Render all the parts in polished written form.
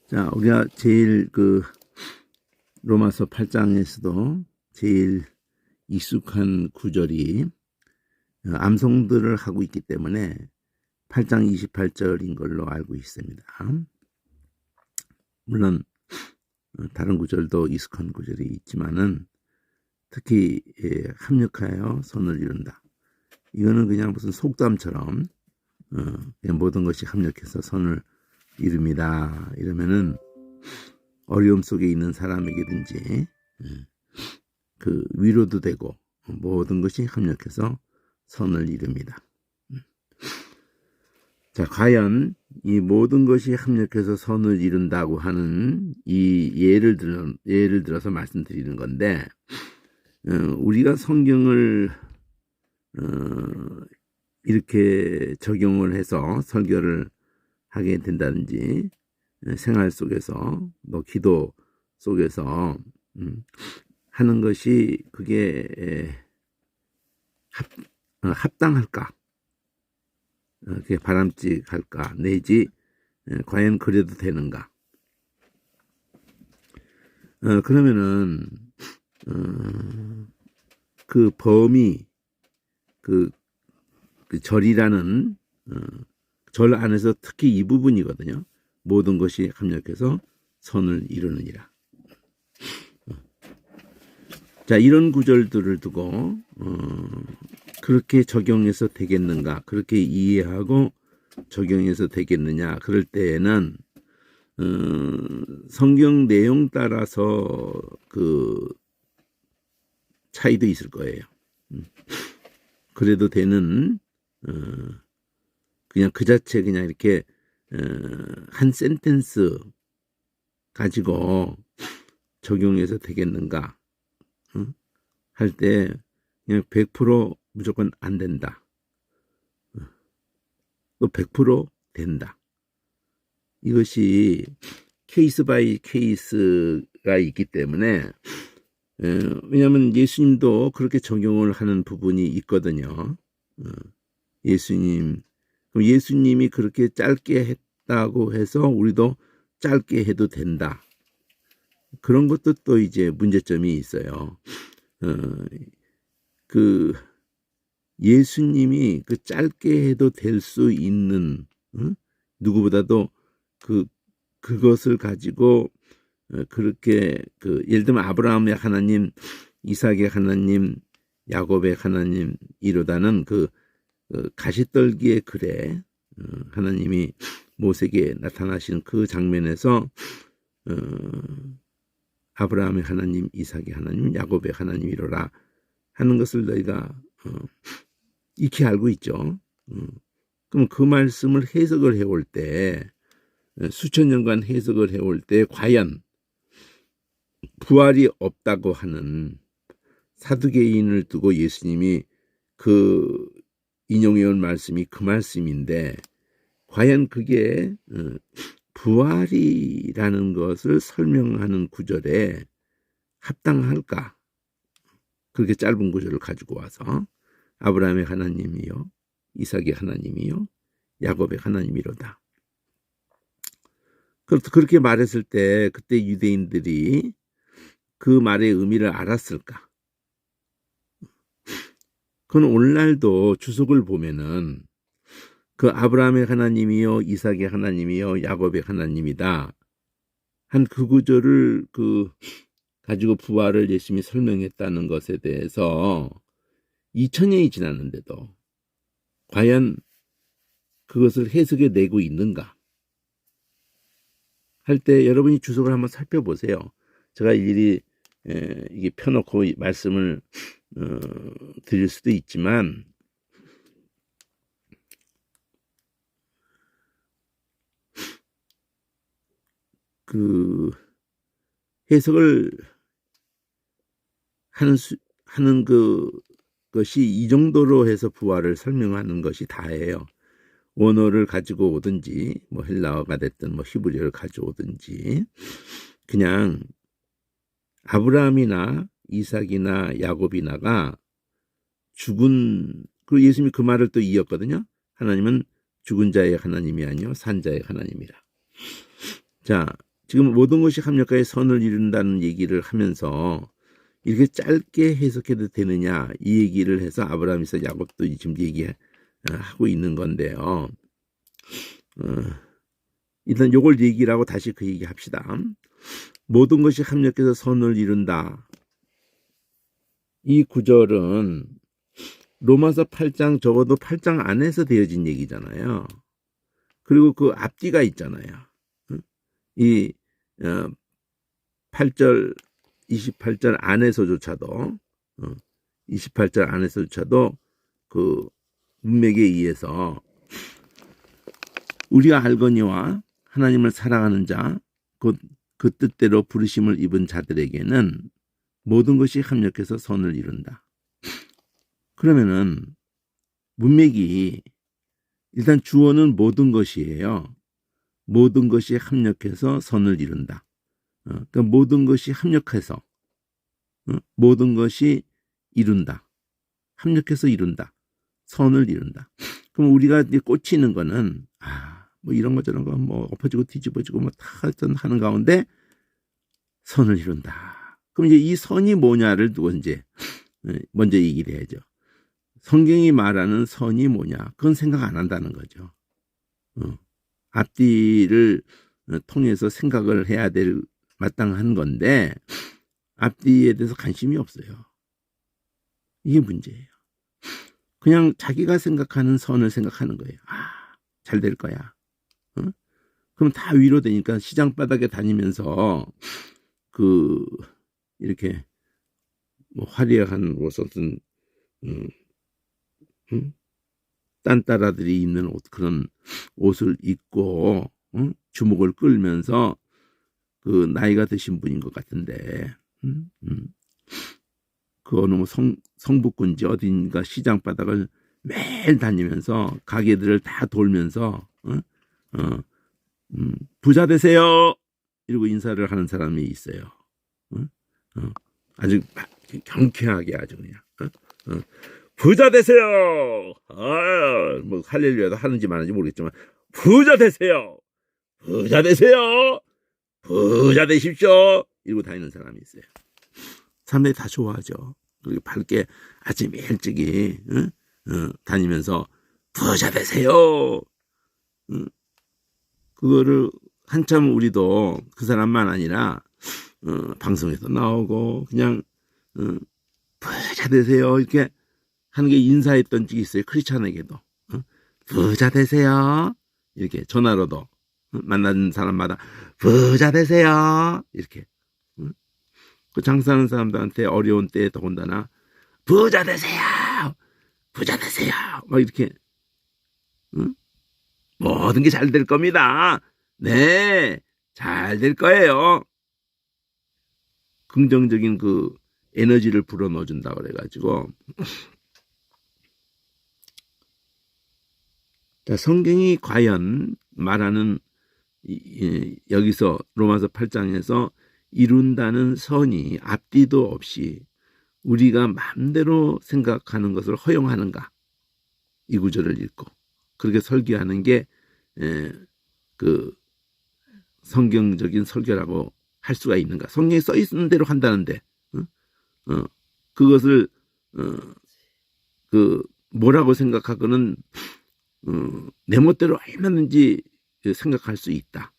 자, 우리가 제일 로마서 8장에서도 제일 익숙한 구절이 암송들을 하고 있기 때문에 8장 28절인 걸로 알고 있습니다. 물론 다른 구절도 익숙한 구절이 있지만은 특히 합력하여 선을 이룬다. 이거는 그냥 무슨 속담처럼 그냥 모든 것이 합력해서 선을 이룹니다. 이러면은 어려움 속에 있는 사람에게든지 그 위로도 되고 모든 것이 합력해서 선을 이룹니다. 자, 과연 이 모든 것이 합력해서 선을 이룬다고 하는 이 예를 들어서 말씀드리는 건데, 우리가 성경을 이렇게 적용을 해서 설교를 하게 된다든지 생활 속에서 또 기도 속에서 하는 것이 그게 합당할까? 그게 바람직할까? 내지 과연 그래도 되는가? 그러면은 그 범위 그 절이라는 절 안에서 특히 이 부분이거든요. 모든 것이 합력해서 선을 이루느니라. 자, 이런 구절들을 두고 그렇게 적용해서 되겠는가? 그렇게 이해하고 적용해서 되겠느냐? 그럴 때에는 성경 내용 따라서 그 차이도 있을 거예요. 그래도 되는 그냥 그 자체 그냥 이렇게 한 센텐스 가지고 적용해서 되겠는가 할 때 그냥 100% 무조건 안 된다. 또 100% 된다. 이것이 케이스 바이 케이스가 있기 때문에 왜냐하면 예수님도 그렇게 적용을 하는 부분이 있거든요. 예수님이 그렇게 짧게 했다고 해서 우리도 짧게 해도 된다. 그런 것도 또 이제 문제점이 있어요. 그 예수님이 그 짧게 해도 될 수 있는 누구보다도 그것을 가지고 그렇게 예를 들면 아브라함의 하나님, 이삭의 하나님, 야곱의 하나님 이로다는 가시떨기의 글에 하나님이 모세에게 나타나시는 그 장면에서 아브라함의 하나님, 이삭의 하나님, 야곱의 하나님이로라 하는 것을 너희가 익히 알고 있죠. 그럼 그 말씀을 해석을 해올 때 수천 년간 해석을 해올 때 과연 부활이 없다고 하는 사두개인을 두고 예수님이 그 인용해온 말씀이 그 말씀인데 과연 그게 부활이라는 것을 설명하는 구절에 합당할까? 그렇게 짧은 구절을 가지고 와서 아브라함의 하나님이요, 이삭의 하나님이요, 야곱의 하나님이로다. 그렇게 말했을 때 그때 유대인들이 그 말의 의미를 알았을까? 그건 오늘날도 주석을 보면은 그 아브라함의 하나님이요, 이삭의 하나님이요, 야곱의 하나님이다 한 그 구절을 가지고 부활을 예수님이 설명했다는 것에 대해서 2000년이 지났는데도 과연 그것을 해석해 내고 있는가 할 때 여러분이 주석을 한번 살펴보세요. 제가 일일이 이게 펴놓고 말씀을 드릴 수도 있지만 해석을 하는 것이 이 정도로 해서 부활을 설명하는 것이 다예요. 원어를 가지고 오든지 뭐 헬라어가 됐든 뭐 히브리어를 가져오든지 그냥 아브라함이나 이삭이나 야곱이나가 그리고 예수님이 그 말을 또 이었거든요. 하나님은 죽은 자의 하나님이 아니요 산 자의 하나님이라. 자, 지금 모든 것이 합력하여 선을 이룬다는 얘기를 하면서 이렇게 짧게 해석해도 되느냐 이 얘기를 해서 아브라함, 이삭, 야곱도 지금 얘기하고 있는 건데요. 일단 요걸 얘기를 하고 다시 그 얘기 합시다. 모든 것이 합력해서 선을 이룬다. 이 구절은 로마서 8장 적어도 8장 안에서 되어진 얘기잖아요. 그리고 그 앞뒤가 있잖아요. 이 8절 28절 안에서조차도 28절 안에서조차도 그 문맥에 의해서 우리가 알거니와 하나님을 사랑하는 자 곧 그 뜻대로 부르심을 입은 자들에게는 모든 것이 합력해서 선을 이룬다. 그러면은 문맥이 일단 주어는 모든 것이에요. 모든 것이 합력해서 선을 이룬다. 그러니까 모든 것이 합력해서 모든 것이 이룬다. 합력해서 이룬다. 선을 이룬다. 그럼 우리가 이제 꽂히는 거는 뭐 이런 거 저런 거 뭐 엎어지고 뒤집어지고 뭐 다 하는 가운데 선을 이룬다. 그럼 이제 이 선이 뭐냐를 먼저 얘기를 해야죠. 성경이 말하는 선이 뭐냐? 그건 생각 안 한다는 거죠. 앞뒤를 통해서 생각을 해야 될 마땅한 건데 앞뒤에 대해서 관심이 없어요. 이게 문제예요. 그냥 자기가 생각하는 선을 생각하는 거예요. 잘 될 거야. 그럼 다 위로되니까 시장 바닥에 다니면서 이렇게 뭐 화려한 옷은 딴따라들이 입는 그런 옷을 입고 주목을 끌면서 그 나이가 드신 분인 것 같은데 그 어느 뭐 성북군지 어딘가 시장 바닥을 매일 다니면서 가게들을 다 돌면서 부자 되세요 이러고 인사를 하는 사람이 있어요. 아주 경쾌하게 아주 그냥 부자 되세요. 뭐 할렐루야도 하는지 마는지 모르겠지만 부자 되세요. 부자 되세요. 부자 되십시오. 이러고 다니는 사람이 있어요. 사람들이 다 좋아하죠. 그리고 밝게 아침 일찍이 다니면서 부자 되세요. 그거를 한참 우리도 그 사람만 아니라 방송에서 나오고 그냥 부자 되세요 이렇게 하는 게 인사했던 적이 있어요. 크리스찬에게도 부자 되세요 이렇게 전화로도 만나는 사람마다 부자 되세요 이렇게 그 장사하는 사람들한테 어려운 때에 더군다나 부자 되세요 부자 되세요 막 이렇게 모든 게 잘 될 겁니다. 네, 잘 될 거예요. 긍정적인 그 에너지를 불어넣어 준다 그래가지고 자, 성경이 과연 말하는 여기서 로마서 8장에서 이룬다는 선이 앞뒤도 없이 우리가 마음대로 생각하는 것을 허용하는가? 이 구절을 읽고 그렇게 설교하는 게 그 성경적인 설교라고 할 수가 있는가? 성경에 써 있는 대로 한다는데 그것을 그 뭐라고 생각하고는 내 멋대로 얼마든지 생각할 수 있다.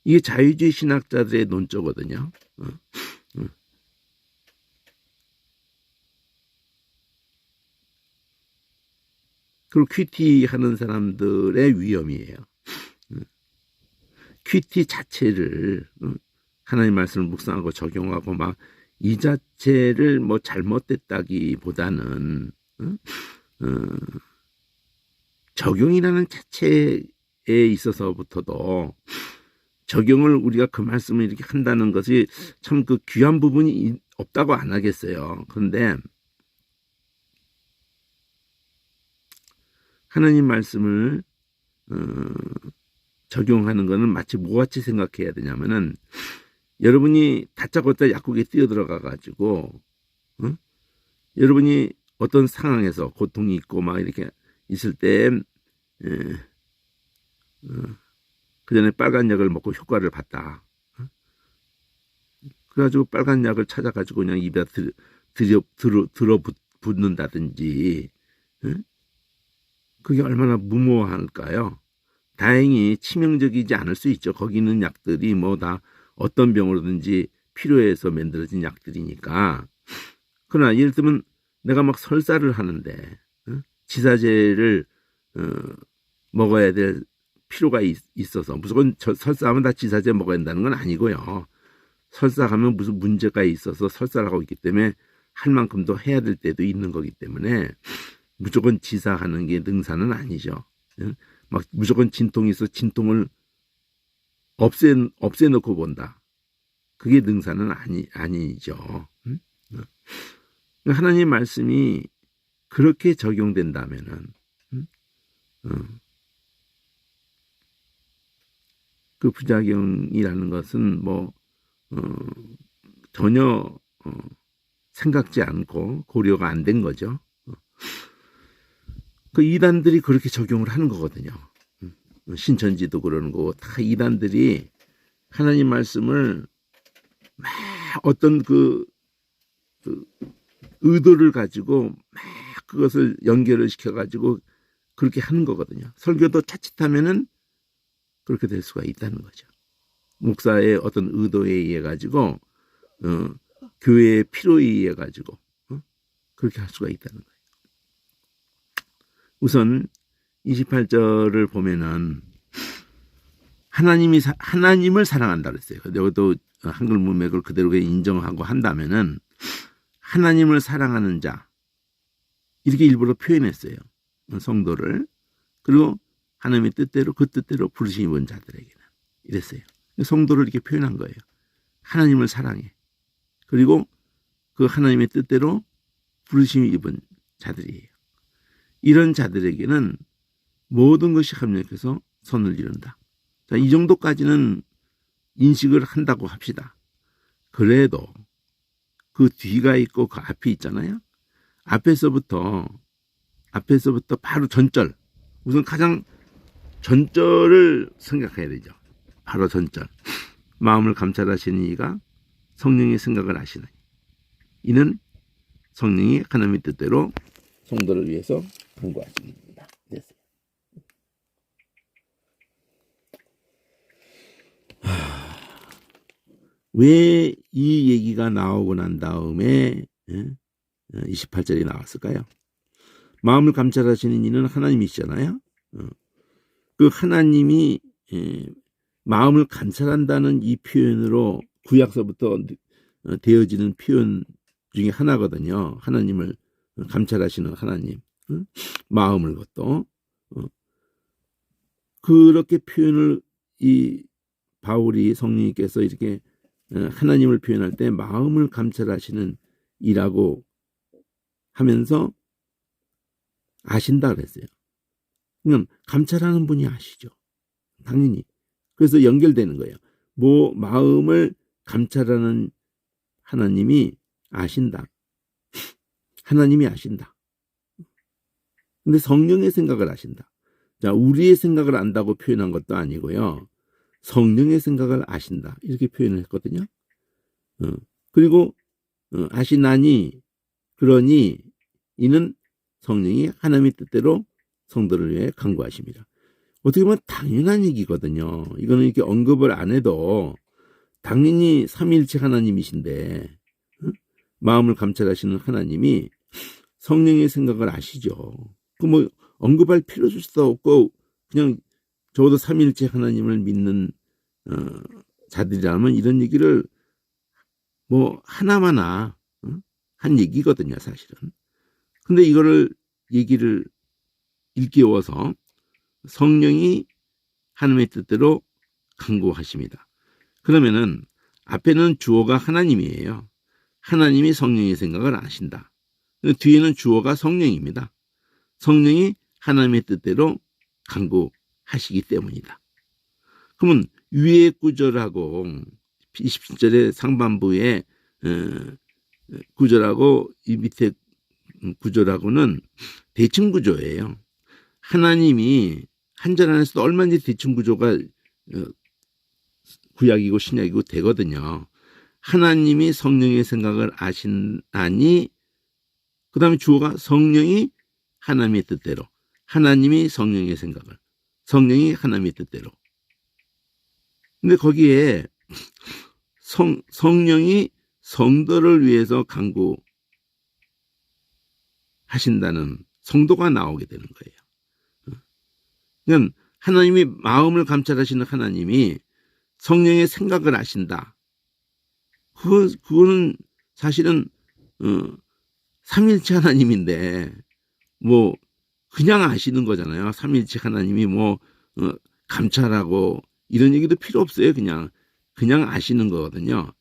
이게 자유주의 신학자들의 논조거든요. 그리고 큐티 하는 사람들의 위험이에요. 큐티 자체를 하나님 말씀을 묵상하고 적용하고 막 이 자체를 뭐 잘못됐다기보다는 적용이라는 자체에 있어서부터도 적용을 우리가 그 말씀을 이렇게 한다는 것이 참 그 귀한 부분이 없다고 안 하겠어요. 그런데 하나님 말씀을 적용하는 것은 마치 뭐같이 생각해야 되냐면은 여러분이 다짜고짜 약국에 뛰어들어가 가지고 여러분이 어떤 상황에서 고통이 있고 막 이렇게 있을 때 그 전에 빨간 약을 먹고 효과를 봤다. 그래가지고 빨간 약을 찾아가지고 그냥 입에 들어 붓는다든지, 응? 그게 얼마나 무모할까요? 다행히 치명적이지 않을 수 있죠. 거기 있는 약들이 뭐 다 어떤 병으로든지 필요해서 만들어진 약들이니까. 그러나 예를 들면 내가 막 설사를 하는데, 응? 지사제를 어, 먹어야 될 필요가 있어서 무조건 설사하면 다 지사제 먹어야 한다는 건 아니고요. 설사하면 무슨 문제가 있어서 설사를 하고 있기 때문에 할 만큼도 해야 될 때도 있는 거기 때문에 무조건 지사하는 게 능사는 아니죠. 응? 막 무조건 진통이 있어 진통을 없애놓고 본다. 그게 능사는 아니죠. 응? 하나님 말씀이 그렇게 적용된다면은, 응? 그 부작용이라는 것은 뭐 어, 전혀 생각지 않고 고려가 안 된 거죠. 그 이단들이 그렇게 적용을 하는 거거든요. 신천지도 그러는 거고 다 이단들이 하나님 말씀을 막 어떤 그 의도를 가지고 막 그것을 연결을 시켜가지고 그렇게 하는 거거든요. 설교도 자칫하면은 그렇게 될 수가 있다는 거죠. 목사의 어떤 의도에 의해 가지고 교회의 필요에 의해 가지고 그렇게 할 수가 있다는 거예요. 우선 28절을 보면은 하나님을 사랑한다 그랬어요. 여기도 한글 문맥을 그대로 인정하고 한다면은 하나님을 사랑하는 자 이렇게 일부러 표현했어요. 성도를. 그리고 하나님의 뜻대로 그 뜻대로 부르심 입은 자들에게는 이랬어요. 성도를 이렇게 표현한 거예요. 하나님을 사랑해. 그리고 그 하나님의 뜻대로 부르심 입은 자들이에요. 이런 자들에게는 모든 것이 합력해서 선을 이룬다. 자, 이 정도까지는 인식을 한다고 합시다. 그래도 그 뒤가 있고 그 앞이 있잖아요. 앞에서부터 바로 전절. 우선 가장 전절을 생각해야 되죠. 바로 전절. 마음을 감찰하시는 이가 성령의 생각을 아시나니. 이는 성령이 하나님의 뜻대로 성도를 위해서 간구하십니다. 됐어요. 왜 이 얘기가 나오고 난 다음에 28절이 나왔을까요? 마음을 감찰하시는 이는 하나님이시잖아요. 그 하나님이 마음을 감찰한다는 이 표현으로 구약서부터 되어지는 표현 중에 하나거든요. 하나님을 감찰하시는 하나님. 마음을 것도. 그렇게 표현을 이 바울이 성령님께서 이렇게 하나님을 표현할 때 마음을 감찰하시는 이라고 하면서 아신다 그랬어요. 그럼 감찰하는 분이 아시죠. 당연히. 그래서 연결되는 거예요. 뭐 마음을 감찰하는 하나님이 아신다. 하나님이 아신다. 근데 성령의 생각을 아신다. 자, 우리의 생각을 안다고 표현한 것도 아니고요. 성령의 생각을 아신다. 이렇게 표현을 했거든요. 그리고 아시나니 그러니 이는 성령이 하나님의 뜻대로 성도를 위해 간구하십니다. 어떻게 보면 당연한 얘기거든요. 이거는 이렇게 언급을 안 해도 당연히 삼위일체 하나님이신데 마음을 감찰하시는 하나님이 성령의 생각을 아시죠. 그 뭐 언급할 필요도 없고 그냥 적어도 삼위일체 하나님을 믿는 자들이라면 이런 얘기를 뭐 하나마나 한 얘기거든요, 사실은. 근데 이거를 얘기를 일깨워서 성령이 하나님의 뜻대로 간구하십니다. 그러면은 앞에는 주어가 하나님이에요. 하나님이 성령의 생각을 아신다. 뒤에는 주어가 성령입니다. 성령이 하나님의 뜻대로 간구하시기 때문이다. 그러면 위의 구절하고 27절의 상반부의 구절하고 이 밑에 구절하고는 대칭 구조예요. 하나님이 한 절 안에서도 얼마든지 대칭 구조가 구약이고 신약이고 되거든요. 하나님이 성령의 생각을 아시나니, 그 다음에 주어가 성령이 하나님의 뜻대로, 하나님이 성령의 생각을, 성령이 하나님의 뜻대로. 근데 거기에 성령이 성도를 위해서 간구하신다는 성도가 나오게 되는 거예요. 그러니까 하나님이 마음을 감찰하시는 하나님이 성령의 생각을 아신다. 그거는 사실은 삼일체 하나님인데 뭐 그냥 아시는 거잖아요. 삼일체 하나님이 감찰하고 이런 얘기도 필요 없어요. 그냥 아시는 거거든요.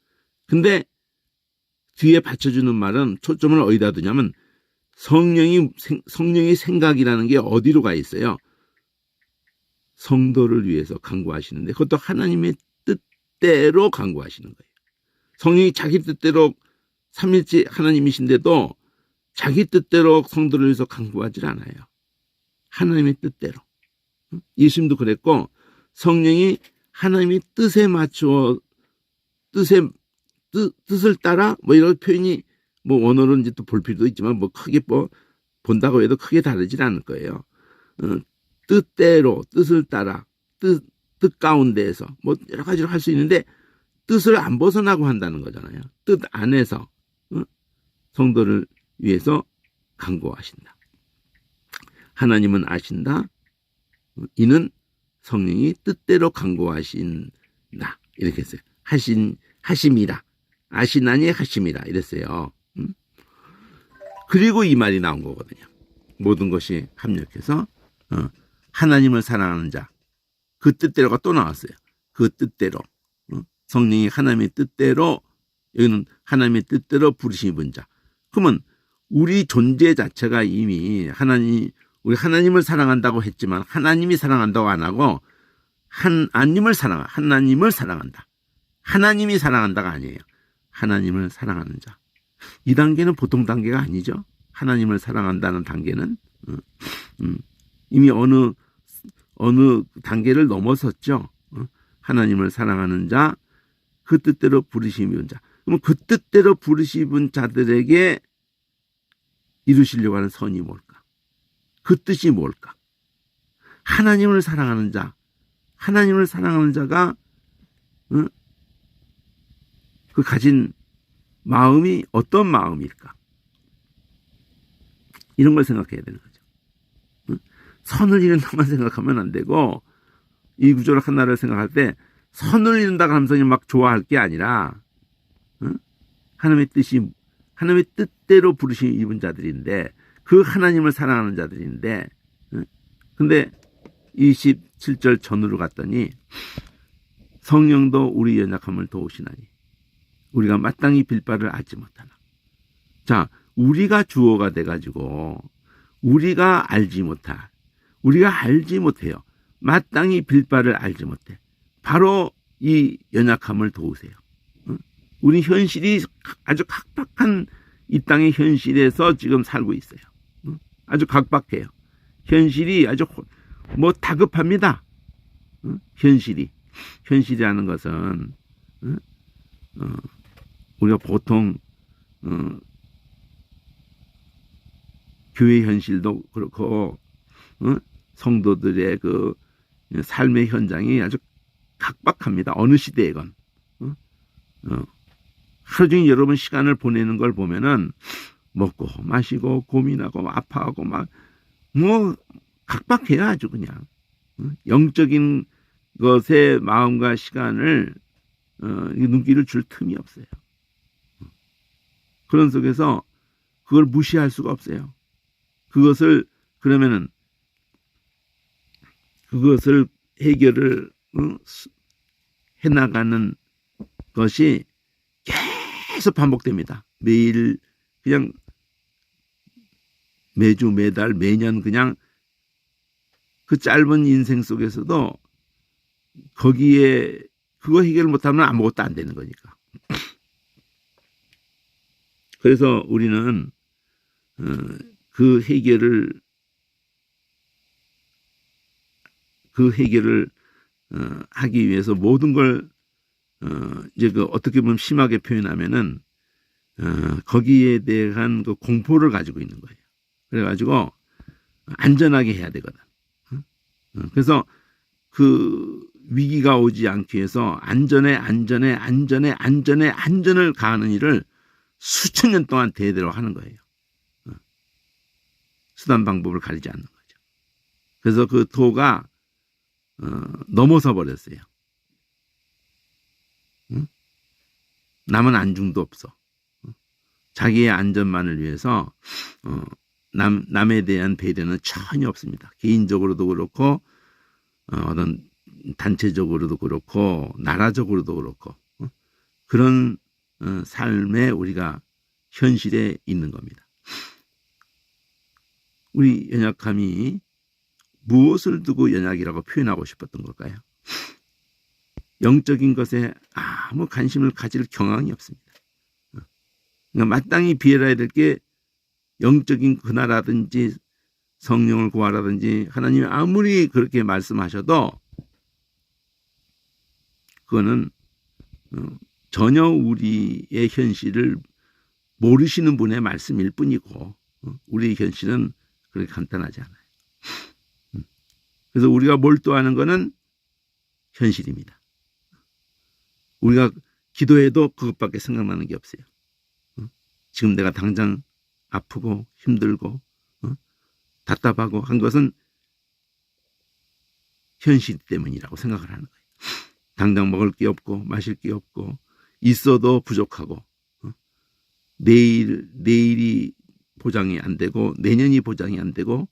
근데 뒤에 받쳐주는 말은 초점을 어디다 두냐면 성령의 생각이라는 게 어디로 가 있어요? 성도를 위해서 간구하시는데 그것도 하나님의 뜻대로 간구하시는 거예요. 성령이 자기 뜻대로 삼일째 하나님이신데도 자기 뜻대로 성도를 위해서 간구하지 않아요. 하나님의 뜻대로. 예수님도 그랬고 성령이 하나님의 뜻에 맞추어 뜻을 따라 이런 표현이 원어로 이제 또 볼 필요도 있지만 크게 본다고 해도 크게 다르진 않을 거예요. 뜻대로 뜻을 따라 뜻 가운데에서 여러 가지로 할 수 있는데 뜻을 안 벗어나고 한다는 거잖아요. 뜻 안에서 성도를 위해서 간구하신다. 하나님은 아신다. 이는 성령이 뜻대로 간구하신다. 이렇게 했어요. 하심이라. 아시나니 하심이라 이랬어요. 그리고 이 말이 나온 거거든요. 모든 것이 합력해서 하나님을 사랑하는 자. 그 뜻대로가 또 나왔어요. 그 뜻대로. 성령이 하나님의 뜻대로, 여기는 하나님의 뜻대로 부르심이 입은 자. 그러면 우리 존재 자체가 이미 우리 하나님을 사랑한다고 했지만 하나님이 사랑한다고 안 하고 하나님을 사랑한다. 하나님이 사랑한다가 아니에요. 하나님을 사랑하는 자. 이 단계는 보통 단계가 아니죠. 하나님을 사랑한다는 단계는 이미 어느 단계를 넘어섰죠. 하나님을 사랑하는 자, 그 뜻대로 부르심이 입은 자. 그러면 그 뜻대로 부르심이 입은 자들에게 이루시려고 하는 선이 뭘까? 그 뜻이 뭘까? 하나님을 사랑하는 자, 하나님을 사랑하는 자가 그 가진 마음이 어떤 마음일까? 이런 걸 생각해야 되는 거죠. 선을 이룬다만 생각하면 안 되고 이 구조를 하나를 생각할 때 선을 이룬다고 하면서 막 좋아할 게 아니라 하나님의 뜻대로 부르심 입은 자들인데 그 하나님을 사랑하는 자들인데 근데 27절 전으로 갔더니 성령도 우리 연약함을 도우시나니 우리가 마땅히 빌 바를 알지 못하나. 자, 우리가 주어가 돼가지고 우리가 알지 못해요. 마땅히 빌 바를 알지 못해. 바로 이 연약함을 도우세요. 우리 현실이 아주 각박한 이 땅의 현실에서 지금 살고 있어요. 아주 각박해요. 현실이 아주 다급합니다. 현실이라는 것은 우리가 보통 교회 현실도 그렇고 성도들의 그 삶의 현장이 아주 각박합니다. 어느 시대에건 하루 종일 여러분 시간을 보내는 걸 보면은 먹고 마시고 고민하고 아파하고 각박해요. 아주 그냥 영적인 것에 마음과 시간을 눈길을 줄 틈이 없어요. 그런 속에서 그걸 무시할 수가 없어요. 그것을 해결을 해나가는 것이 계속 반복됩니다. 매일 그냥 매주 매달 매년 그냥 그 짧은 인생 속에서도 거기에 그거 해결 못하면 아무것도 안 되는 거니까. 그래서 우리는 그 해결을 하기 위해서 모든 걸 이제 그 어떻게 보면 심하게 표현하면은 거기에 대한 그 공포를 가지고 있는 거예요. 그래가지고 안전하게 해야 되거든. 그래서 그 위기가 오지 않기 위해서 안전을 가하는 일을 수천 년 동안 대대로 하는 거예요. 수단 방법을 가리지 않는 거죠. 그래서 그 도가 넘어서 버렸어요. 남은 안중도 없어. 자기의 안전만을 위해서 남에 대한 배려는 전혀 없습니다. 개인적으로도 그렇고 어떤 단체적으로도 그렇고 나라적으로도 그렇고 그런 삶에 우리가 현실에 있는 겁니다. 우리 연약함이 무엇을 두고 연약이라고 표현하고 싶었던 걸까요? 영적인 것에 아무 관심을 가질 경향이 없습니다. 그러니까 마땅히 비해야 될 게 영적인 근화라든지 성령을 구하라든지 하나님이 아무리 그렇게 말씀하셔도 그거는 전혀 우리의 현실을 모르시는 분의 말씀일 뿐이고 우리의 현실은 그렇게 간단하지 않아요. 그래서 우리가 몰두하는 것은 현실입니다. 우리가 기도해도 그것밖에 생각나는 게 없어요. 지금 내가 당장 아프고 힘들고 답답하고 한 것은 현실 때문이라고 생각을 하는 거예요. 당장 먹을 게 없고 마실 게 없고 있어도 부족하고 내일이 보장이 안 되고 내년이 보장이 안 되고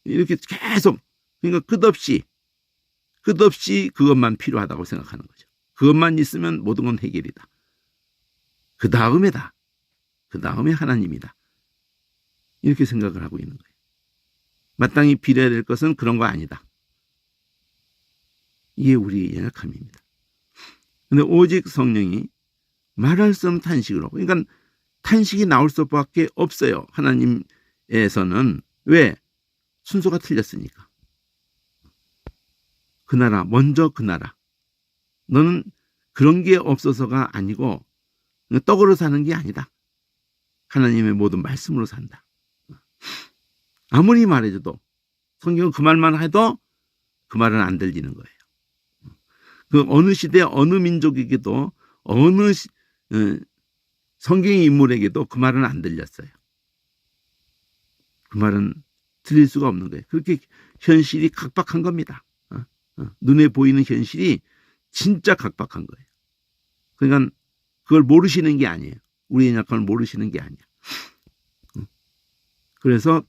이렇게 계속 그러니까 끝없이 그것만 필요하다고 생각하는 거죠. 그것만 있으면 모든 건 해결이다. 그 다음에다. 그 다음에 하나님이다. 이렇게 생각을 하고 있는 거예요. 마땅히 빌어야 될 것은 그런 거 아니다. 이게 우리의 연약함입니다. 그런데 오직 성령이 말할 수 없는 탄식으로 그러니까 탄식이 나올 수밖에 없어요. 하나님에서는. 왜? 순서가 틀렸으니까. 그 나라 먼저 그 나라. 너는 그런 게 없어서가 아니고 떡으로 사는 게 아니다. 하나님의 모든 말씀으로 산다. 아무리 말해줘도 성경은 그 말만 해도 그 말은 안 들리는 거예요. 그 어느 시대 어느 민족에게도 어느 성경의 인물에게도 그 말은 안 들렸어요. 그 말은 들릴 수가 없는 거예요. 그렇게 현실이 각박한 겁니다. 눈에 보이는 현실이 진짜 각박한 거예요. 그러니까 그걸 모르시는 게 아니에요. 우리의 약함을 모르시는 게 아니야. 그래서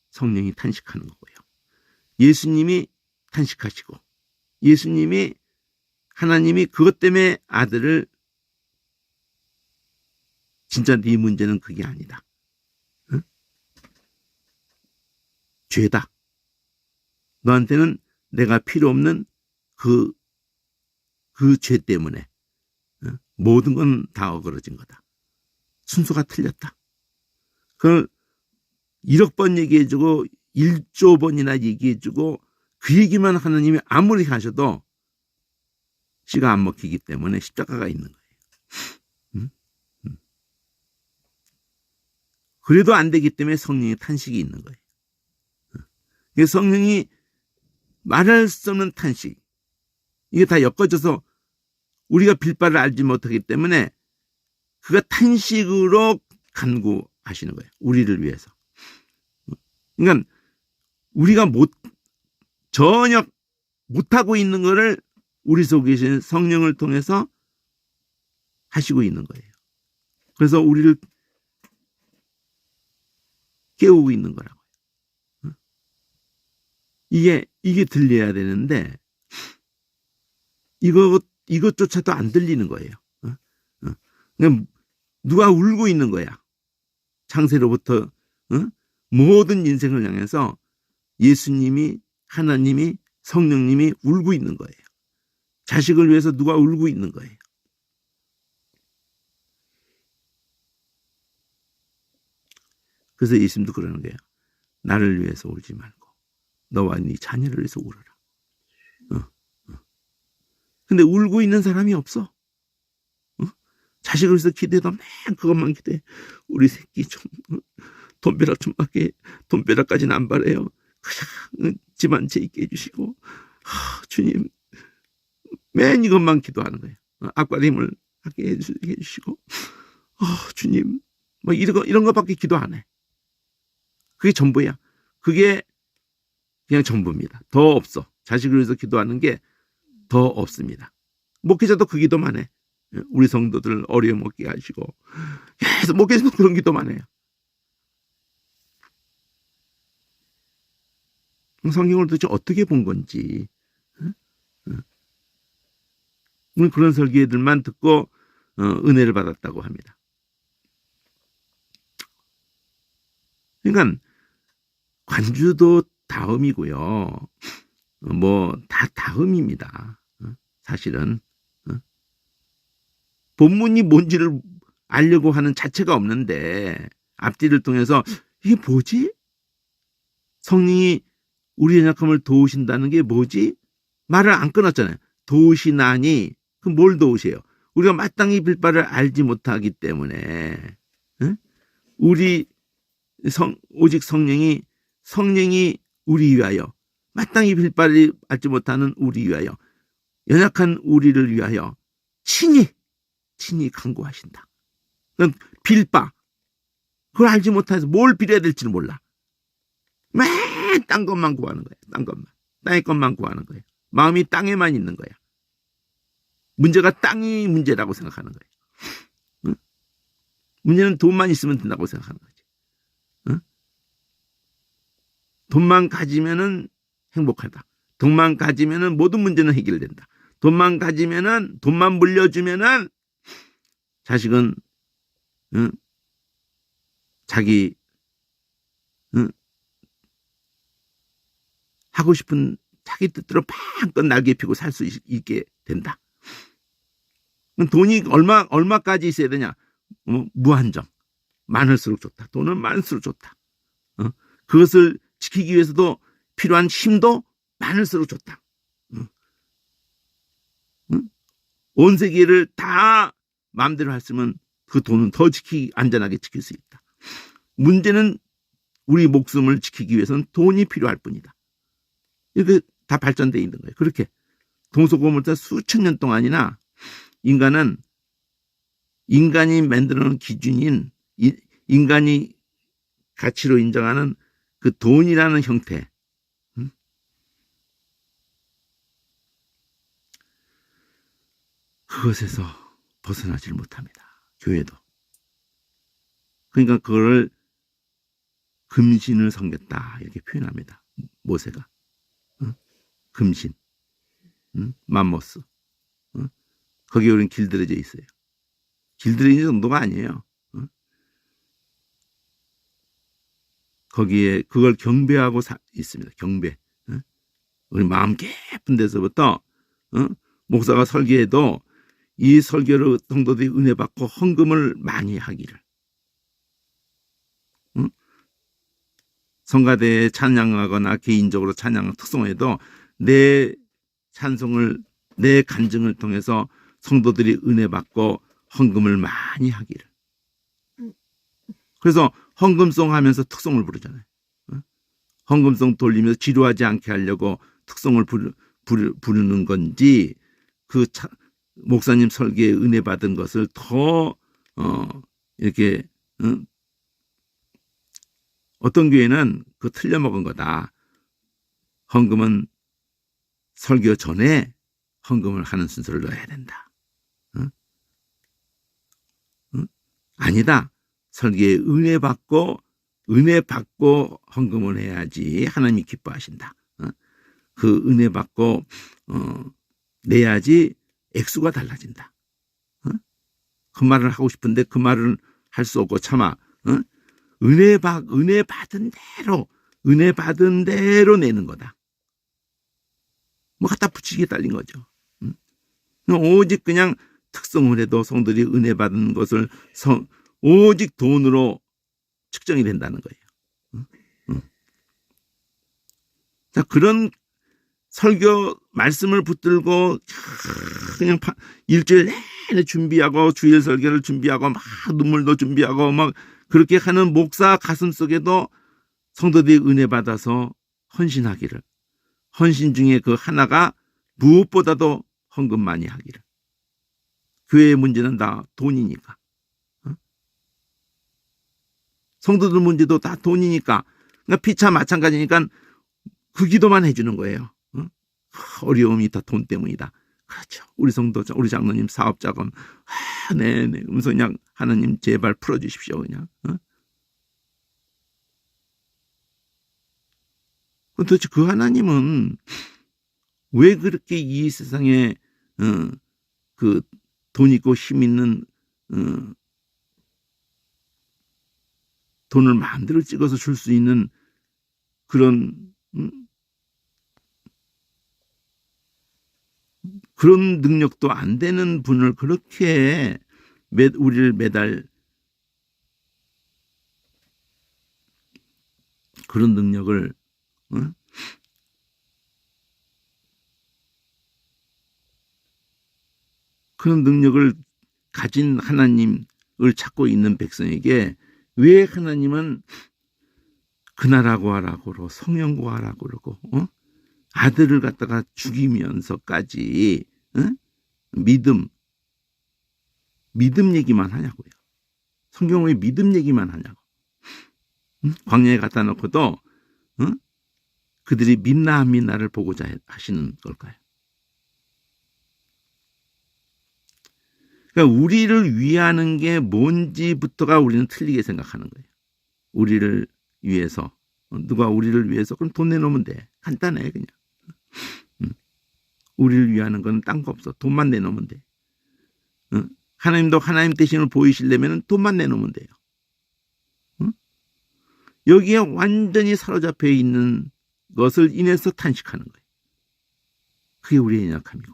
성령이 탄식하는 거고요. 예수님이 탄식하시고 예수님이 하나님이 그것 때문에 아들을 진짜 네 문제는 그게 아니다. 응? 죄다. 너한테는 내가 필요 없는 그 죄 때문에 모든 건 다 어그러진 거다. 순서가 틀렸다. 그걸 1억 번 얘기해주고 1조 번이나 얘기해주고 그 얘기만 하나님이 아무리 하셔도 씨가 안 먹히기 때문에 십자가가 있는 거예요. 그래도 안 되기 때문에 성령의 탄식이 있는 거예요. 성령이 말할 수 없는 탄식. 이게 다 엮어져서 우리가 빌 바를 알지 못하기 때문에 그가 탄식으로 간구하시는 거예요. 우리를 위해서. 그러니까 우리가 전혀 못하고 있는 것을 우리 속에 계신 성령을 통해서 하시고 있는 거예요. 그래서 우리를 깨우고 있는 거라고요. 이게 들려야 되는데 이것조차도 안 들리는 거예요. 그냥 누가 울고 있는 거야. 창세로부터 모든 인생을 향해서 예수님이 하나님이 성령님이 울고 있는 거예요. 자식을 위해서 누가 울고 있는 거예요. 그래서 예수님도 그러는 거예요. 나를 위해서 울지 말고 너와 네 자녀를 위해서 울어라. 근데 울고 있는 사람이 없어. 자식을 위해서 기도해도 맨 그것만 기도해. 우리 새끼 좀 돈벼락 좀 맞게, 돈벼락까지는 안 바래요. 그냥 집안 재 있게 해주시고, 주님, 맨 이것만 기도하는 거예요. 악과 힘을 하게 해주시고, 주님, 뭐 이런 거밖에 기도 안 해. 그게 전부야. 그게 그냥 전부입니다. 더 없어. 자식을 위해서 기도하는 게 더 없습니다. 목회자도 그 기도만 해. 우리 성도들 어려움 없게 하시고, 계속 목회자도 그런 기도만 해요. 성경을 도대체 어떻게 본 건지. 우리 그런 설교들만 듣고 은혜를 받았다고 합니다. 그러니까 관주도 다음이고요. 뭐 다 다음입니다. 사실은 본문이 뭔지를 알려고 하는 자체가 없는데 앞뒤를 통해서 이게 뭐지? 성령이 우리의 연약함을 도우신다는 게 뭐지? 말을 안 끊었잖아요. 도우시나니 그럼 뭘 도우세요? 우리가 마땅히 빌 바를 알지 못하기 때문에 오직 성령이 우리 위하여 마땅히 빌 바를 알지 못하는 우리 위하여 연약한 우리를 위하여 친히 간구하신다. 빌 바 그걸 알지 못해서 뭘 빌어야 될지를 몰라. 맨 딴 것만 구하는 거야. 딴 것만. 땅의 것만 구하는 거예요. 마음이 땅에만 있는 거야. 문제가 땅이 문제라고 생각하는 거예요. 응? 문제는 돈만 있으면 된다고 생각하는 거지. 응? 돈만 가지면은 행복하다. 돈만 가지면은 모든 문제는 해결된다. 돈만 가지면은, 돈만 물려주면은 자식은 자기 하고 싶은 자기 뜻대로 마음껏 날개 피고 살 수 있게 된다. 돈이 얼마까지 있어야 되냐? 무한정. 많을수록 좋다. 돈은 많을수록 좋다. 그것을 지키기 위해서도 필요한 힘도 많을수록 좋다. 온 세계를 다 마음대로 했으면 그 돈은 더 안전하게 지킬 수 있다. 문제는 우리 목숨을 지키기 위해서는 돈이 필요할 뿐이다. 이렇게 다 발전되어 있는 거예요. 그렇게 동서고물자 수천 년 동안이나 인간이 만들어 놓은 기준인 인간이 가치로 인정하는 그 돈이라는 형태, 그것에서 벗어나질 못합니다. 교회도. 그러니까 그걸 금신을 섬겼다 이렇게 표현합니다. 모세가. 금신, 맘모스. 거기에 우리는 길들여져 있어요. 길들여진 정도가 아니에요. 거기에 그걸 경배하고 있습니다. 경배. 우리 마음 깊은 데서부터 목사가 설교해도 이 설교를 성도들이 은혜 받고 헌금을 많이 하기를. 성가대에 찬양하거나 개인적으로 찬양을 특송해도 내 찬송을, 내 간증을 통해서 성도들이 은혜 받고 헌금을 많이 하기를. 그래서 헌금송 하면서 특송을 부르잖아요. 헌금송 돌리면서 지루하지 않게 하려고 특송을 부르는 건지, 그 목사님 설계에 은혜 받은 것을 더 이렇게 어떤 교회는 그 틀려먹은 거다. 헌금은 설교 전에 헌금을 하는 순서를 넣어야 된다. 아니다. 설교에 은혜 받고 헌금을 해야지 하나님이 기뻐하신다. 그 은혜 받고 내야지 액수가 달라진다. 그 말을 하고 싶은데 그 말을 할 수 없고 참아. 은혜 받은 대로 내는 거다. 뭐 갖다 붙이기에 딸린 거죠. 오직 그냥 특성을 해도 성들이 은혜 받은 것을 오직 돈으로 측정이 된다는 거예요. 자, 그런 설교 말씀을 붙들고 그냥 일주일 내내 준비하고 주일 설교를 준비하고 막 눈물도 준비하고 막 그렇게 하는 목사 가슴 속에도 성도들이 은혜 받아서 헌신하기를, 헌신 중에 그 하나가 무엇보다도 헌금 많이 하기를. 교회의 문제는 다 돈이니까. 성도들 문제도 다 돈이니까. 그러니까 피차 마찬가지니까 그 기도만 해주는 거예요. 어려움이 다 돈 때문이다. 그렇죠. 우리 성도, 우리 장로님 사업자금, 네네, 그냥 하나님 제발 풀어주십시오, 그냥. 도대체 그 하나님은 왜 그렇게 이 세상에 그 돈 있고 힘 있는 돈을 마음대로 찍어서 줄 수 있는 그런 그런 능력도 안 되는 분을 그렇게 우리를 매달 그런 능력을 그런 능력을 가진 하나님을 찾고 있는 백성에게 왜 하나님은 그나라고 하라고 성령 구하라고 그러고 아들을 갖다가 죽이면서까지 믿음 얘기만 하냐고요. 성경에 믿음 얘기만 하냐고. 광야에 갖다 놓고도 그들이 믿나 안 믿나를 보고자 하시는 걸까요? 그러니까 우리를 위하는 게 뭔지부터가 우리는 틀리게 생각하는 거예요. 우리를 위해서, 누가 우리를 위해서, 그럼 돈 내놓으면 돼. 간단해, 그냥. 우리를 위하는 건 딴 거 없어. 돈만 내놓으면 돼. 하나님도 하나님 대신을 보이시려면 돈만 내놓으면 돼요. 여기에 완전히 사로잡혀 있는 것을 인해서 탄식하는 거예요. 그게 우리의 연약함이고.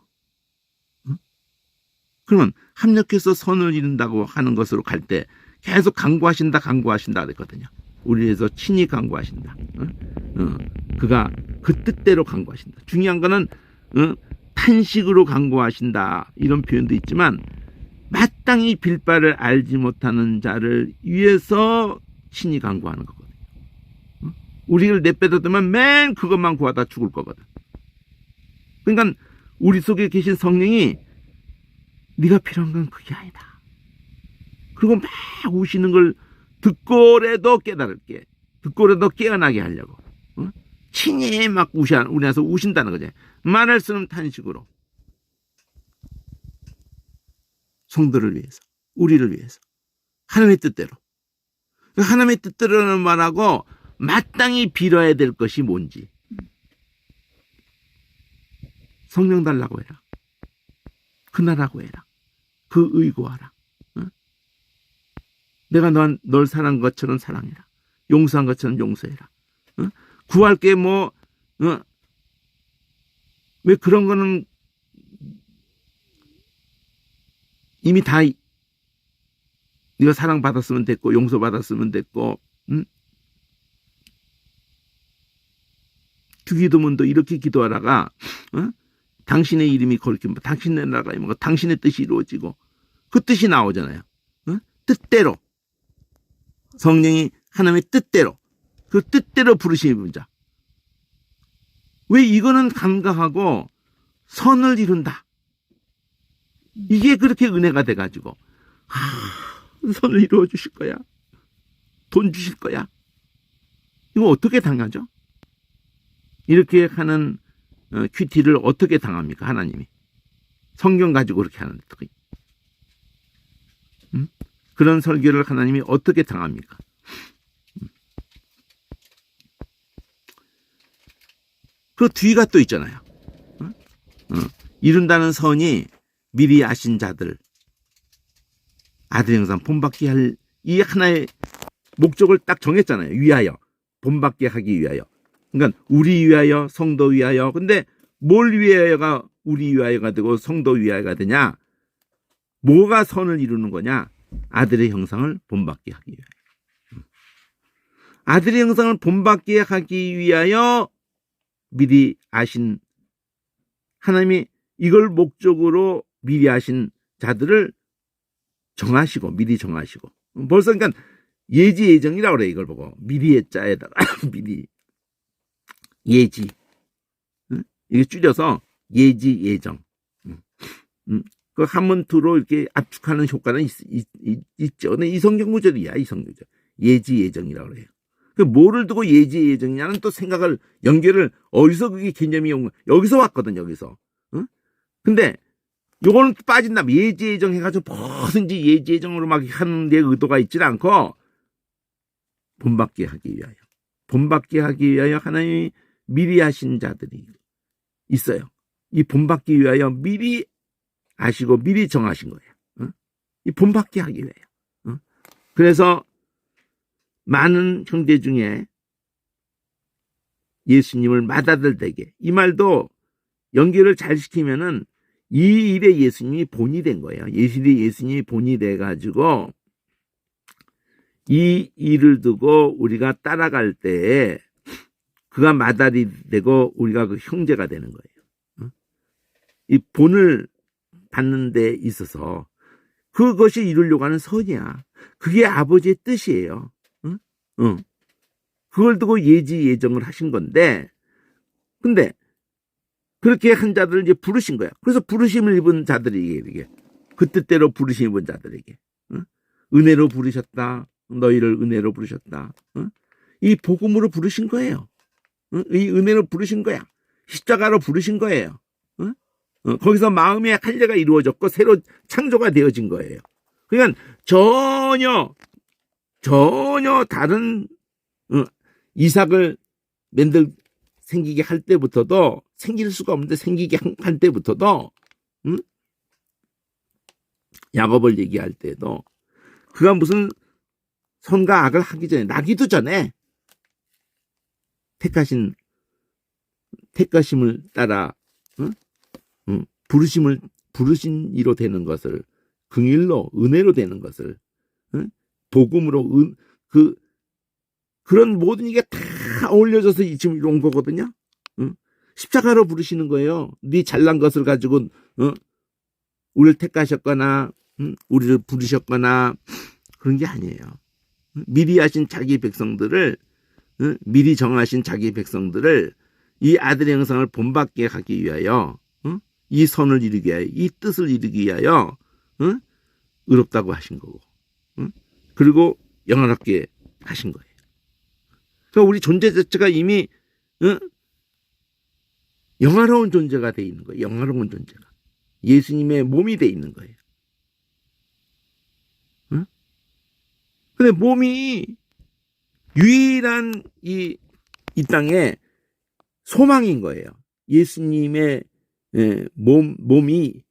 그러면 합력해서 선을 이룬다고 하는 것으로 갈 때 계속 강구하신다 그랬거든요. 우리를 위해서 친히 강구하신다. 그가 그 뜻대로 강구하신다. 중요한 거는 탄식으로 강구하신다 이런 표현도 있지만 마땅히 빌 바를 알지 못하는 자를 위해서 친히 강구하는 거거든요. 우리를 내빼두면 맨 그것만 구하다 죽을 거거든. 그러니까 우리 속에 계신 성령이 네가 필요한 건 그게 아니다. 그리고 막 우시는 걸 듣고라도 깨달을게. 듣고라도 깨어나게 하려고. 친히 막 우리나서 우신다는 거지. 말할 수 없는 탄식으로. 성도를 위해서. 우리를 위해서. 하나님의 뜻대로. 하나님의 뜻대로는 말하고 마땅히 빌어야 될 것이 뭔지. 성령 달라고 해라. 그나라고 해라. 그 의구하라. 내가 널 사랑한 것처럼 사랑해라. 용서한 것처럼 용서해라. 구할 게 왜 그런 거는 이미 다 네가 사랑받았으면 됐고 용서받았으면 됐고 기도문도 이렇게 기도하다가 당신의 이름이 그렇게 당신의 나라가 뭐 당신의 뜻이 이루어지고 그 뜻이 나오잖아요. 뜻대로 성령이 하나님의 뜻대로 그 뜻대로 부르시는 분자. 왜 이거는 간과하고 선을 이룬다. 이게 그렇게 은혜가 돼가지고 선을 이루어 주실 거야. 돈 주실 거야. 이거 어떻게 당하죠? 이렇게 하는 큐티를 어떻게 당합니까? 하나님이. 성경 가지고 그렇게 하는데 어떻게. 그런 설교를 하나님이 어떻게 당합니까? 그 뒤가 또 있잖아요. 이룬다는 선이 미리 아신 자들 아들의 형상 본받게 할 이 하나의 목적을 딱 정했잖아요. 위하여 본받게 하기 위하여. 그러니까 우리 위하여 성도 위하여. 근데 뭘 위하여가 우리 위하여가 되고 성도 위하여가 되냐? 뭐가 선을 이루는 거냐? 아들의 형상을 본받게 하기 위하여. 아들의 형상을 본받게 하기 위하여 미리 아신 하나님이 이걸 목적으로 미리 아신 자들을 정하시고 미리 정하시고 벌써 그러니까 예지 예정이라고 그래. 이걸 보고 미리의 자에다가 미리 예지 이게 줄여서 예지 예정 그 한문투로 이렇게 압축하는 효과는 있죠. 근데 이성경구절이야. 이성경구절 예지 예정이라고 그래요. 그 뭐를 두고 예지 예정이냐는 또 생각을 연결을 어디서 그게 개념이 온 여기서 왔거든. 여기서 근데 요거는 빠진다. 예지 예정 해가지고 뭐든지 예지 예정으로 막 하는 데 의도가 있지는 않고 본받게 하기 위하여 본받게 하기 위하여 하나님이 미리 하신 자들이 있어요. 이 본받기 위하여 미리 아시고 미리 정하신 거예요. 이 본받게 하기 위하여. 그래서 많은 형제 중에 예수님을 맏아들되게 이 말도 연결을 잘 시키면은 이 일에 예수님이 본이 된 거예요. 예수님이 본이 돼가지고 이 일을 두고 우리가 따라갈 때에 그가 맏아들이 되고 우리가 그 형제가 되는 거예요. 이 본을 받는 데 있어서 그것이 이루려고 하는 선이야. 그게 아버지의 뜻이에요. 그걸 두고 예지 예정을 하신 건데 근데 그렇게 한 자들을 이제 부르신 거야. 그래서 부르심을 입은 자들에게 그 뜻대로 부르심 입은 자들에게 은혜로 부르셨다. 너희를 은혜로 부르셨다. 이 복음으로 부르신 거예요. 이 은혜로 부르신 거야. 십자가로 부르신 거예요. 거기서 마음의 할례가 이루어졌고 새로 창조가 되어진 거예요. 그러니까 전혀 다른 이삭을 생기게 할 때부터도 생길 수가 없는데 생기게 할 때부터도 야곱을 얘기할 때도 그가 무슨 선과 악을 하기 전에 나기도 전에 택하심을 따라 부르신 이로 되는 것을 긍일로 은혜로 되는 것을 복음으로 그런 모든 이게 다 어울려져서 지금 온 거거든요. 십자가로 부르시는 거예요. 네 잘난 것을 가지고 우리를 택하셨거나 우리를 부르셨거나 그런 게 아니에요. 미리 하신 자기 백성들을 미리 정하신 자기 백성들을 이 아들의 형상을 본받게 하기 위하여 이 선을 이루기 위하여 이 뜻을 이루기 위하여 의롭다고 하신 거고 그리고 영원하게 하신 거예요. 그러니까 우리 존재 자체가 이미 영화로운 존재가 돼 있는 거예요. 영화로운 존재가 예수님의 몸이 돼 있는 거예요. 근데 몸이 유일한 이 땅에 소망인 거예요. 예수님의 몸이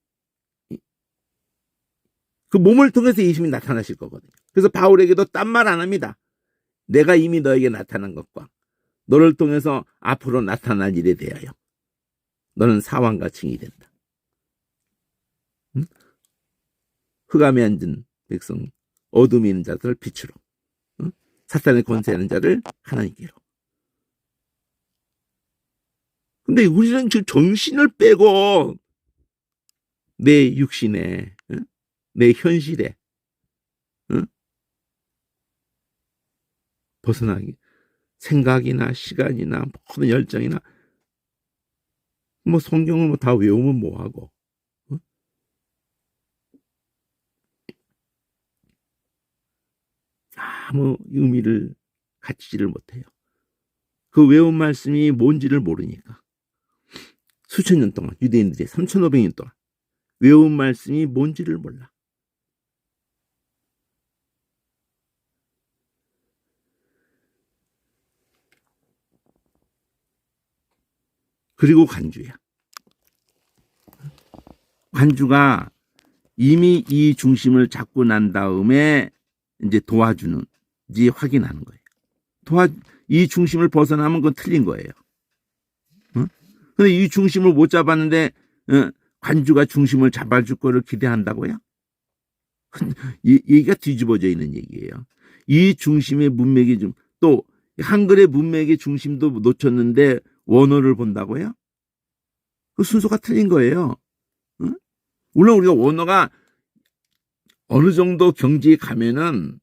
그 몸을 통해서 예수님이 나타나실 거거든요. 그래서 바울에게도 딴 말 안 합니다. 내가 이미 너에게 나타난 것과 너를 통해서 앞으로 나타날 일에 대하여 너는 사왕과 칭이 된다. 흑암에 앉은 백성 어둠에 있는 자들을 빛으로 사탄의 권세하는 자를 하나님께로. 근데 우리는 지금 정신을 빼고 내 육신에 내 현실에 벗어나기 생각이나 시간이나 모든 열정이나 뭐 성경을 다 외우면 뭐하고 아무 의미를 갖지를 못해요. 그 외운 말씀이 뭔지를 모르니까 수천 년 동안 유대인들이 3,500년 동안 외운 말씀이 뭔지를 몰라. 그리고 관주야. 관주가 이미 이 중심을 잡고 난 다음에 이제 도와주는지 확인하는 거예요. 이 중심을 벗어나면 그건 틀린 거예요. 근데 이 중심을 못 잡았는데 관주가 중심을 잡아줄 거를 기대한다고요? 얘기가 뒤집어져 있는 얘기예요. 이 중심의 문맥이 좀 또 한글의 문맥의 중심도 놓쳤는데 원어를 본다고요? 그 순서가 틀린 거예요. 물론 우리가 원어가 어느 정도 경지에 가면은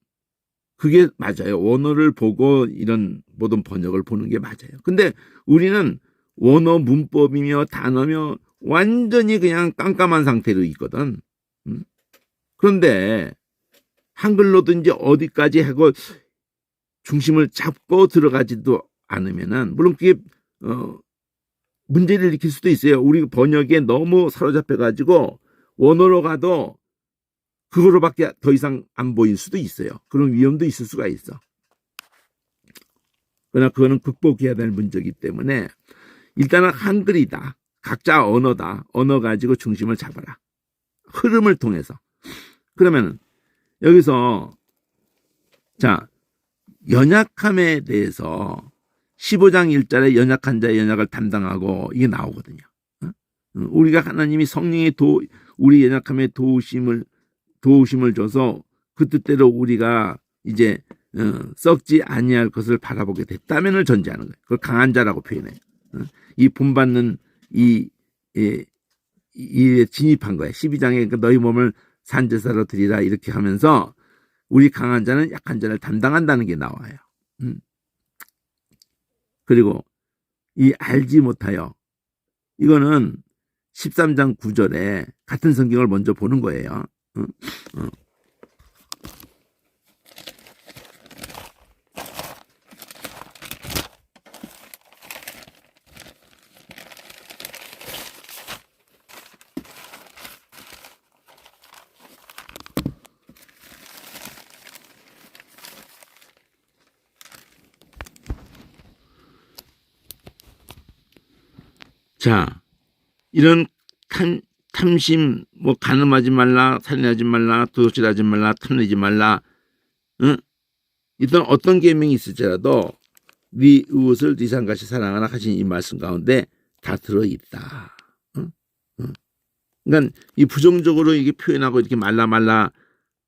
그게 맞아요. 원어를 보고 이런 모든 번역을 보는 게 맞아요. 근데 우리는 원어 문법이며 단어며 완전히 그냥 깜깜한 상태로 있거든. 그런데 한글로도 이제 어디까지 하고 중심을 잡고 들어가지도 않으면은, 물론 그게 문제를 일으킬 수도 있어요. 우리 번역에 너무 사로잡혀가지고 원어로 가도 그거로밖에 더 이상 안 보일 수도 있어요. 그런 위험도 있을 수가 있어. 그러나 그거는 극복해야 될 문제이기 때문에 일단은 한글이다. 각자 언어다. 언어 가지고 중심을 잡아라. 흐름을 통해서. 그러면 여기서 자, 연약함에 대해서 15장 1절에 연약한 자의 연약을 담당하고 이게 나오거든요. 우리가 하나님이 성령의 우리 연약함에 도우심을 줘서 그 뜻대로 우리가 이제 썩지 아니할 것을 바라보게 됐다면을 전제하는 거예요. 그걸 강한 자라고 표현해요. 이 본받는 이 진입한 거예요. 12장에 너희 몸을 산제사로 드리라 이렇게 하면서 우리 강한 자는 약한 자를 담당한다는 게 나와요. 그리고 이 알지 못하여, 이거는 13장 9절에 같은 성경을 먼저 보는 거예요. 자, 이런 탐심, 뭐 간음하지 말라, 살인하지 말라, 도둑질하지 말라, 탐내지 말라, 일단 어떤 계명이 있을지라도 네 이웃을 네 삶같이 사랑하라 하신 이 말씀 가운데 다 들어있다. 그러니까 이 부정적으로 이게 표현하고 이렇게 말라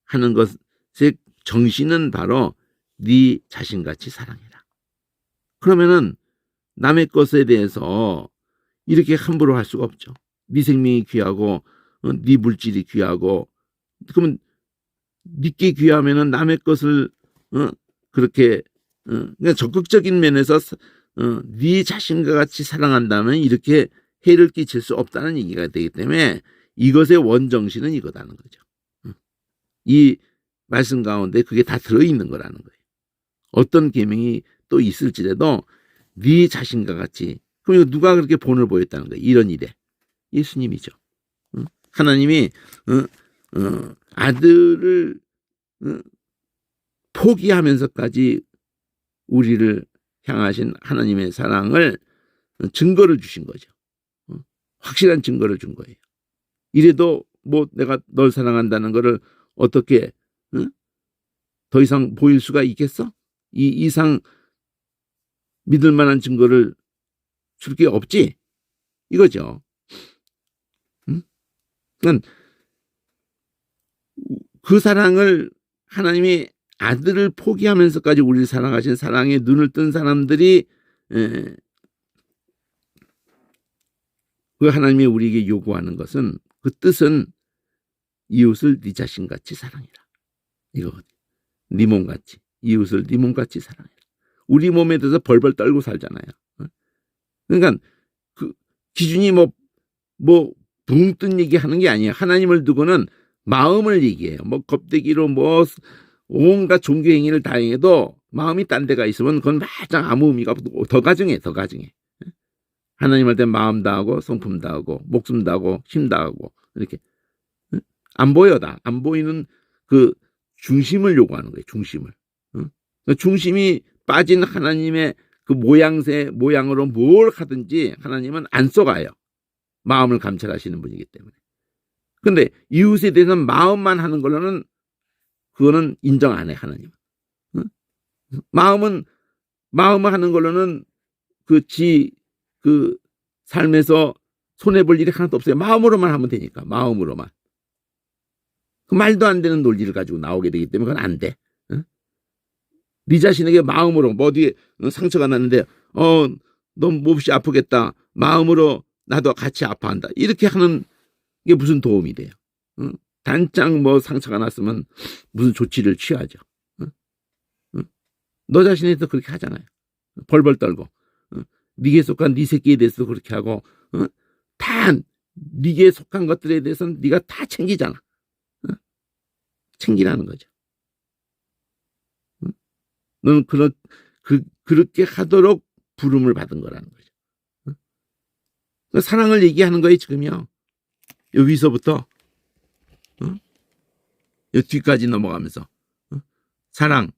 하는 것의 정신은 바로 네 자신같이 사랑해라. 그러면은 남의 것에 대해서 이렇게 함부로 할 수가 없죠. 네 생명이 귀하고 네 물질이 귀하고, 그러면 네게 귀하면은 남의 것을 그렇게 그러니까 적극적인 면에서 네 자신과 같이 사랑한다면 이렇게 해를 끼칠 수 없다는 얘기가 되기 때문에 이것의 원정신은 이거다는 거죠. 이 말씀 가운데 그게 다 들어있는 거라는 거예요. 어떤 계명이 또 있을지라도 네 자신과 같이. 그럼 이거 누가 그렇게 본을 보였다는 거예요? 이런 일에 예수님이죠. 하나님이 아들을 포기하면서까지 우리를 향하신 하나님의 사랑을 증거를 주신 거죠. 확실한 증거를 준 거예요. 이래도 뭐 내가 널 사랑한다는 거를 어떻게 더 이상 보일 수가 있겠어? 이 이상 믿을 만한 증거를 줄 게 없지? 이거죠. 그러니까 그 사랑을, 하나님이 아들을 포기하면서까지 우리를 사랑하신 사랑에 눈을 뜬 사람들이 그 하나님이 우리에게 요구하는 것은, 그 뜻은 이웃을 네 자신같이 사랑해라. 이거거든요. 네 몸같이. 이웃을 네 몸같이 사랑해라. 우리 몸에 대해서 벌벌 떨고 살잖아요. 그러니까 그 기준이 붕 뜬 얘기하는 게 아니에요. 하나님을 두고는 마음을 얘기해요. 뭐 겁대기로 뭐 온갖 종교 행위를 다 행해도 마음이 딴 데가 있으면 그건 마냥 아무 의미가 없고 더 가증해. 하나님할 때 마음 다하고 성품 다하고 목숨 다하고 힘 다하고 이렇게 안 보여. 다 안 보이는 그 중심을 요구하는 거예요. 중심을. 중심이 빠진 하나님의 그 모양으로 뭘 하든지 하나님은 안 쏘가요. 마음을 감찰하시는 분이기 때문에. 근데 이웃에 대해서는 마음만 하는 걸로는 그거는 인정 안 해, 하나님은. 마음을 하는 걸로는 그 삶에서 손해볼 일이 하나도 없어요. 마음으로만 하면 되니까, 마음으로만. 그 말도 안 되는 논리를 가지고 나오게 되기 때문에 그건 안 돼. 네 자신에게 마음으로, 뭐 어디에 상처가 났는데, 너 몹시 아프겠다. 마음으로 나도 같이 아파한다. 이렇게 하는 게 무슨 도움이 돼요? 단짝 뭐 상처가 났으면 무슨 조치를 취하죠. 응? 응? 너 자신에도 그렇게 하잖아요. 벌벌 떨고. 응? 네게 속한 네 새끼에 대해서도 그렇게 하고, 응? 다 네게 속한 것들에 대해서는 네가 다 챙기잖아. 응? 챙기라는 거죠. 응? 너는 그렇게 하도록 부름을 받은 거라는 거죠. 응? 사랑을 얘기하는 거예요, 지금요. 여기서부터 뒤까지 넘어가면서 사랑,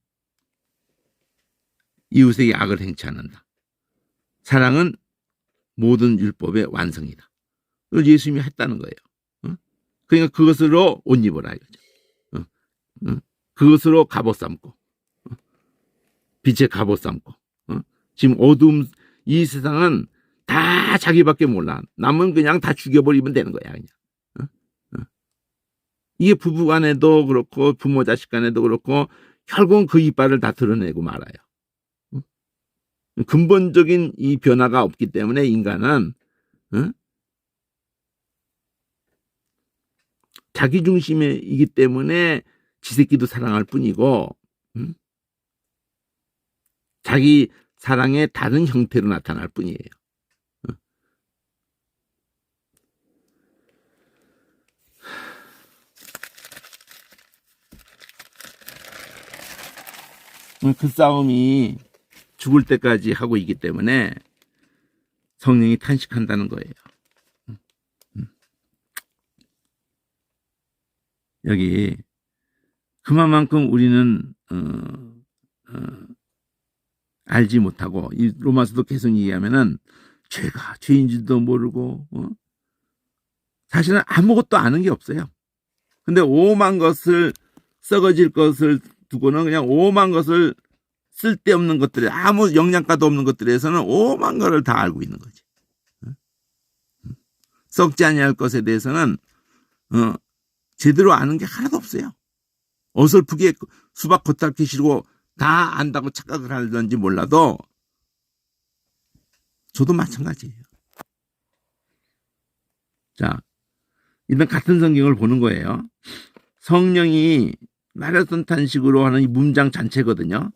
이웃에게 악을 행치 않는다. 사랑은 모든 율법의 완성이다. 그걸 예수님이 했다는 거예요. 그러니까 그것으로 옷 입어라 이거죠. 그것으로 갑옷 삼고, 빛의 갑옷 삼고. 지금 어두움, 이 세상은 다 자기밖에 몰라. 남은 그냥 다 죽여버리면 되는 거야 그냥. 이게 부부 간에도 그렇고 부모 자식 간에도 그렇고 결국은 그 이빨을 다 드러내고 말아요. 근본적인 이 변화가 없기 때문에 인간은 자기 중심이기 때문에 지새끼도 사랑할 뿐이고 자기 사랑의 다른 형태로 나타날 뿐이에요. 그 싸움이 죽을 때까지 하고 있기 때문에 성령이 탄식한다는 거예요. 여기 그만큼 우리는 알지 못하고 이 로마서도 계속 얘기하면은 죄가 죄인지도 모르고 사실은 아무것도 아는 게 없어요. 근데 오만 것을 썩어질 것을 두고는 그냥 오만 것을 쓸데없는 것들에 아무 영양가도 없는 것들에서는 오만 것을 다 알고 있는 거지. 썩지 아니할 것에 대해서는 제대로 아는 게 하나도 없어요. 어설프게 수박 겉핥기 싫고 다 안다고 착각을 하는지 몰라도 저도 마찬가지예요. 자, 일단 같은 성경을 보는 거예요. 성령이 마라톤 탄식으로 하는 이 문장 전체거든요.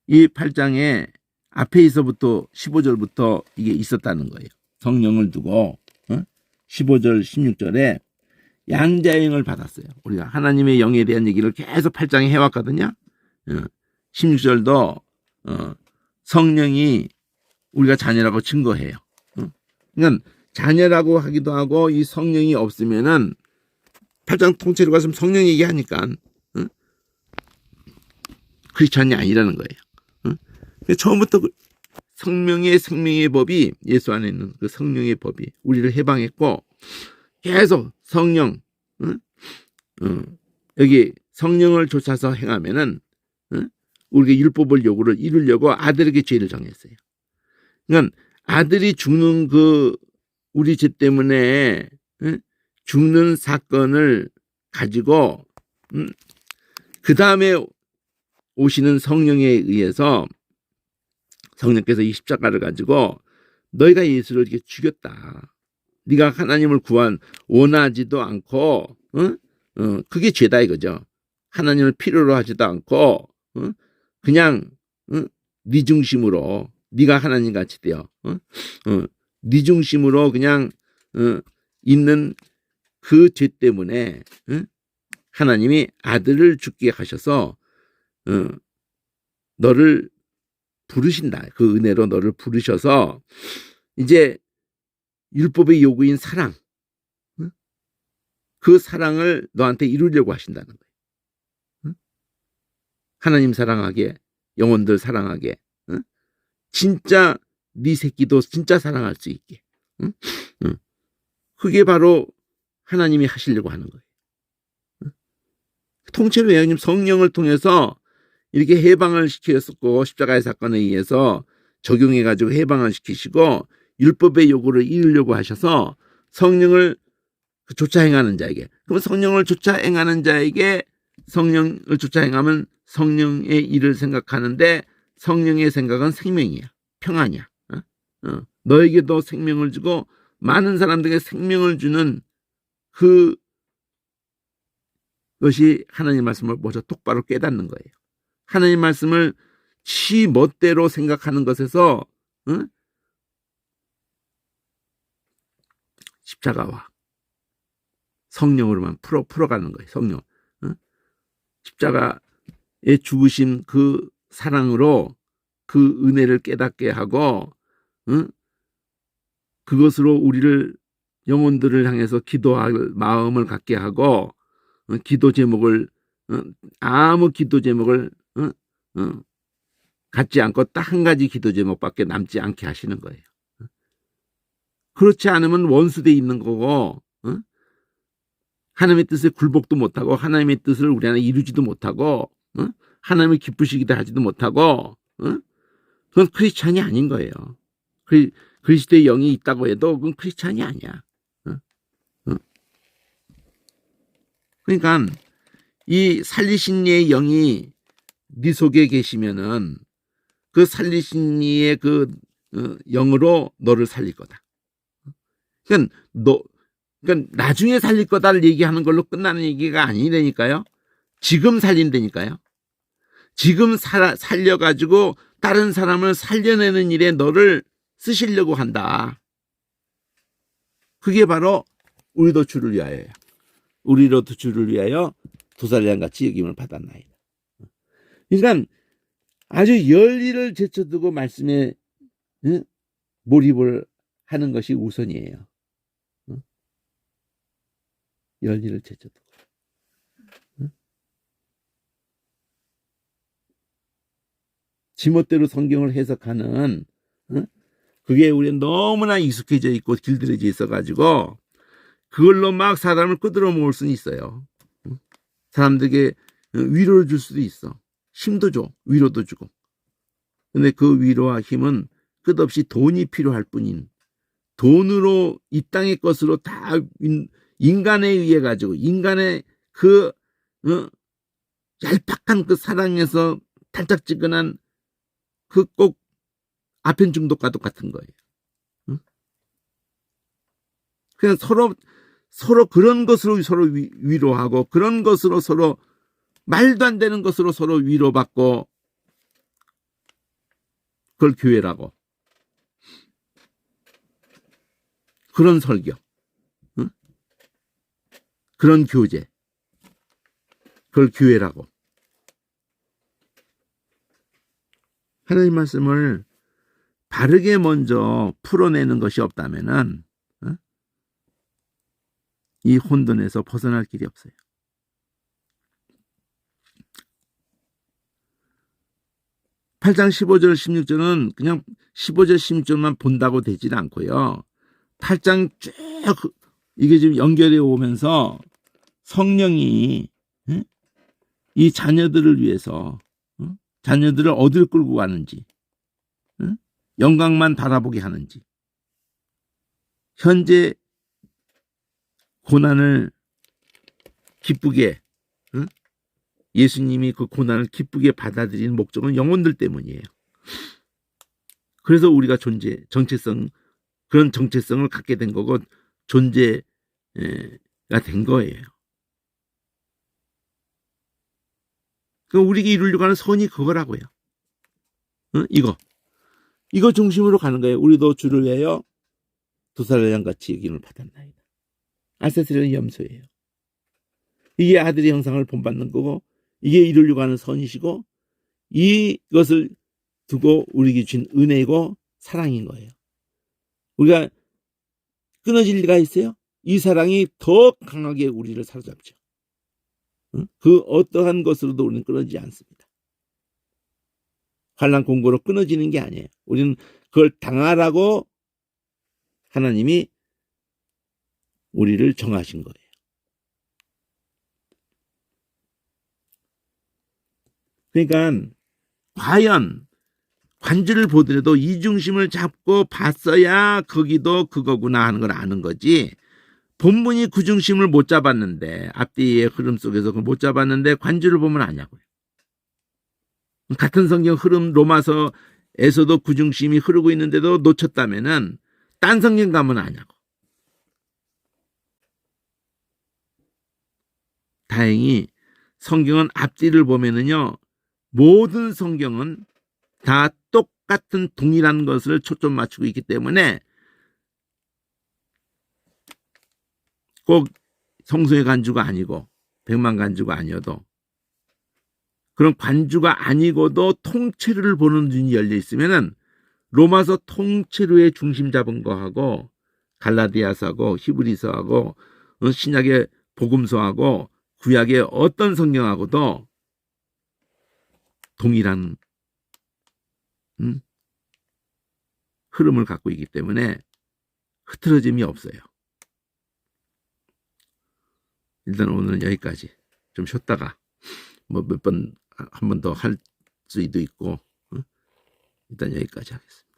이 8장에 앞에서부터 15절부터 이게 있었다는 거예요. 성령을 두고 15절 16절에 양자형을 받았어요. 우리가 하나님의 영에 대한 얘기를 계속 8장에 해왔거든요. 16절도 성령이 우리가 자녀라고 증거해요. 그러니까 자녀라고 하기도 하고 이 성령이 없으면은 8장 통째로 가서 성령 얘기하니까 크리스찬이 아니라는 거예요. 처음부터 성령의 생명의 법이 예수 안에 있는 그 성령의 법이 우리를 해방했고 계속 성령 여기 성령을 쫓아서 행하면은 우리가 율법을 요구를 이루려고 아들에게 죄를 정했어요. 그러니까 아들이 죽는 그 우리 죄 때문에 죽는 사건을 가지고 그 다음에 오시는 성령에 의해서 성령께서 이 십자가를 가지고 너희가 예수를 이렇게 죽였다. 네가 하나님을 원하지도 않고 그게 죄다 이거죠. 하나님을 필요로 하지도 않고 그냥 네 중심으로 네가 하나님 같이 되어 네 중심으로 그냥 있는 그 죄 때문에 하나님이 아들을 죽게 하셔서 너를 부르신다. 그 은혜로 너를 부르셔서 이제 율법의 요구인 사랑 그 사랑을 너한테 이루려고 하신다는 거예요. 하나님 사랑하게 영혼들 사랑하게 진짜 네 새끼도 진짜 사랑할 수 있게 그게 바로 하나님이 하시려고 하는 거예요. 통째로 예수님 성령을 통해서 이렇게 해방을 시켰었고 십자가의 사건에 의해서 적용해가지고 해방을 시키시고 율법의 요구를 이루려고 하셔서 성령을 쫓아 행하는 자에게 그럼 성령을 쫓아 행하는 자에게 성령을 쫓아 행하면 성령의 일을 생각하는데 성령의 생각은 생명이야. 평안이야. 너에게도 생명을 주고 많은 사람들에게 생명을 주는 그 것이 하나님 말씀을 먼저 똑바로 깨닫는 거예요. 하나님 말씀을 지 멋대로 생각하는 것에서 십자가와 성령으로만 풀어가는 거예요. 성령. 십자가의 죽으심 그 사랑으로 그 은혜를 깨닫게 하고 그것으로 우리를 영혼들을 향해서 기도할 마음을 갖게 하고 기도 제목을 아무 기도 제목을 갖지 않고 딱 한 가지 기도 제목밖에 남지 않게 하시는 거예요. 그렇지 않으면 원수돼 있는 거고 하나님의 뜻에 굴복도 못하고 하나님의 뜻을 우리 안에 이루지도 못하고 하나님을 기쁘시기도 하지도 못하고 그건 크리스찬이 아닌 거예요. 그리스도의 영이 있다고 해도 그건 크리스찬이 아니야. 그러니까 이 살리신 이의 영이 네 속에 계시면은 그 살리신 이의 그 영으로 너를 살릴 거다. 그러니까 나중에 살릴 거다를 얘기하는 걸로 끝나는 얘기가 아니라니까요. 지금 살린다니까요. 지금 살려가지고 다른 사람을 살려내는 일에 너를 쓰시려고 한다. 그게 바로 우리도 주를 위하여요. 우리로도 주를 위하여 도살량같이 여김을 받았나이다. 그러니까 아주 열의를 제쳐두고 말씀에 몰입을 하는 것이 우선이에요. 열의를 제쳐두고. 지멋대로 성경을 해석하는 그게 우리는 너무나 익숙해져 있고 길들여져 있어가지고 그걸로 막 사람을 끄들어 모을 수는 있어요. 사람들에게 위로를 줄 수도 있어. 힘도 줘. 위로도 주고. 근데 그 위로와 힘은 끝없이 돈이 필요할 뿐인 돈으로 이 땅의 것으로 다 인간에 의해 가지고 인간의 그 얄팍한 그 사랑에서 달짝지근한 그 꼭 아편 중독과 똑같은 거예요. 그냥 서로 그런 것으로 서로 위로하고 그런 것으로 서로 말도 안 되는 것으로 서로 위로받고 그걸 교회라고. 그런 설교. 그런 교제. 그걸 교회라고. 하나님 말씀을 바르게 먼저 풀어내는 것이 없다면은 이 혼돈에서 벗어날 길이 없어요. (8장) 15절 16절은 그냥 15절 16절만 본다고 되지는 않고요. 8장 쭉 이게 지금 연결해 오면서 성령이 이 자녀들을 위해서 자녀들을 어디를 끌고 가는지 영광만 바라보게 하는지 현재 고난을 기쁘게 예수님이 그 고난을 기쁘게 받아들이는 목적은 영혼들 때문이에요. 그래서 우리가 정체성 그런 정체성을 갖게 된 거고 존재가 된 거예요. 우리에게 이루려고 하는 선이 그거라고요. 이거 중심으로 가는 거예요. 우리도 주를 위하여 도살량같이 여김을 받았나이다. 아세스는 염소예요. 이게 아들의 형상을 본받는 거고 이게 이루려고 하는 선이시고 이것을 두고 우리에게 준 은혜이고 사랑인 거예요. 우리가 끊어질 리가 있어요? 이 사랑이 더 강하게 우리를 사로잡죠. 그 어떠한 것으로도 우리는 끊어지지 않습니다. 환난 공고로 끊어지는 게 아니에요. 우리는 그걸 당하라고 하나님이 우리를 정하신 거예요. 그러니까 과연 관주를 보더라도 이 중심을 잡고 봤어야 거기도 그거구나 하는 걸 아는 거지. 본문이 그 중심을 못 잡았는데 앞뒤의 흐름 속에서 그걸 못 잡았는데 관주를 보면 아냐고요. 같은 성경 흐름 로마서에서도 그 중심이 흐르고 있는데도 놓쳤다면은 딴 성경 가면 아냐고. 다행히 성경은 앞뒤를 보면은요, 모든 성경은 다 똑같은 동일한 것을 초점 맞추고 있기 때문에 꼭 성소의 간주가 아니고 백만 간주가 아니어도 그런 관주가 아니고도 통째로를 보는 눈이 열려 있으면은 로마서 통째로의 중심 잡은 거하고 갈라디아서하고 히브리서하고 신약의 복음서하고 구약의 어떤 성경하고도 동일한 흐름을 갖고 있기 때문에 흐트러짐이 없어요. 일단 오늘은 여기까지. 좀 쉬었다가 뭐 몇 번 한 번 더 할 수도 있고 일단 여기까지 하겠습니다.